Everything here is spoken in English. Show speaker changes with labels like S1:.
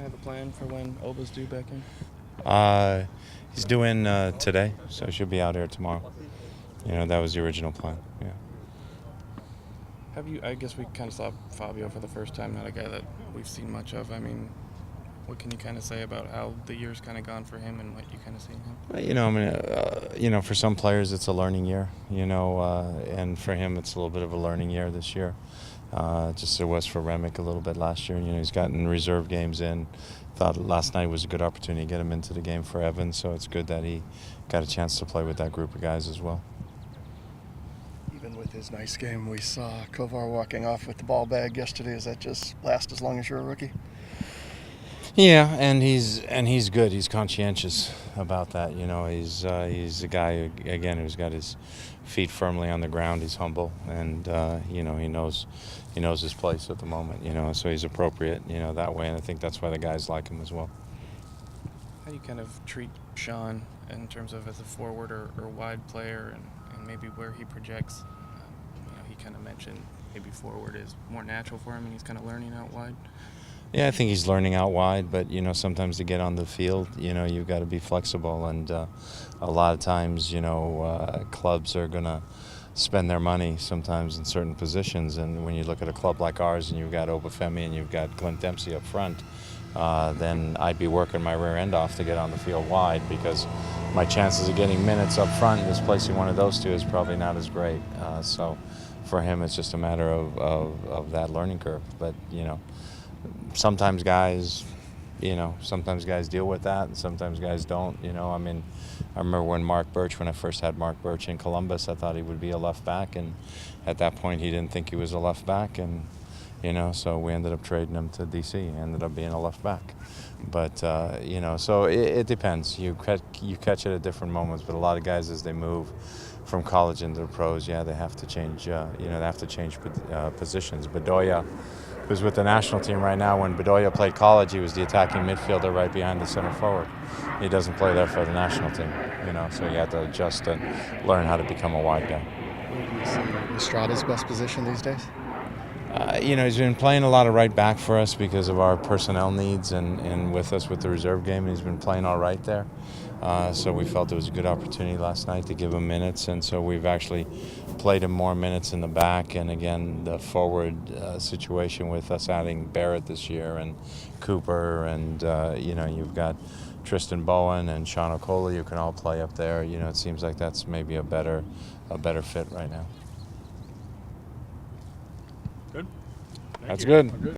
S1: of the plan for when Oba's due back in?
S2: He's due in today, so he should be out here tomorrow. That was the original plan. Yeah.
S1: I guess we kind of saw Fabio for the first time, not a guy that we've seen much of. I mean, what can you kind of say about how the year's kind of gone for him and what you kind of see in him?
S2: For some players it's a learning year, and for him it's a little bit of a learning year this year. Just it was for Remick a little bit last year. He's gotten reserve games in. Thought last night was a good opportunity to get him into the game for Evans, so it's good that he got a chance to play with that group of guys as well.
S3: Even with his nice game, we saw Kovar walking off with the ball bag yesterday. Does that just last as long as you're a rookie?
S2: Yeah, and he's good. He's conscientious about that. He's a guy again who's got his feet firmly on the ground. He's humble, and he knows his place at the moment. So he's appropriate. That way, and I think that's why the guys like him as well.
S1: How do you kind of treat Sean in terms of as a forward or wide player, and maybe where he projects? He kind of mentioned maybe forward is more natural for him, and he's kind of learning out wide.
S2: Yeah, I think he's learning out wide, but sometimes to get on the field, you've got to be flexible, and a lot of times, clubs are gonna spend their money sometimes in certain positions, and when you look at a club like ours, and you've got Obafemi and you've got Clint Dempsey up front, then I'd be working my rear end off to get on the field wide, because my chances of getting minutes up front and displacing one of those two is probably not as great. So for him, it's just a matter of that learning curve, but sometimes guys deal with that, and sometimes guys don't. I remember when I first had Mark Birch in Columbus, I thought he would be a left back, and at that point he didn't think he was a left back, and so we ended up trading him to DC. He ended up being a left back. But so it depends. You catch it at different moments, but a lot of guys, as they move from college into the pros, they have to change. They have to change positions. Bedoya, who's with the national team right now. When Bedoya played college, he was the attacking midfielder right behind the center forward. He doesn't play there for the national team, so you have to adjust and learn how to become a wide guy.
S3: Where do you see Estrada's best position these days?
S2: He's been playing a lot of right back for us because of our personnel needs, and with us with the reserve game, he's been playing all right there. So we felt it was a good opportunity last night to give him minutes, and so we've actually played him more minutes in the back. And again, the forward situation with us adding Barrett this year and Cooper, and you've got Tristan Bowen and Sean Okoli who can all play up there. It seems like that's maybe a better fit right now.
S1: Good.
S2: That's good.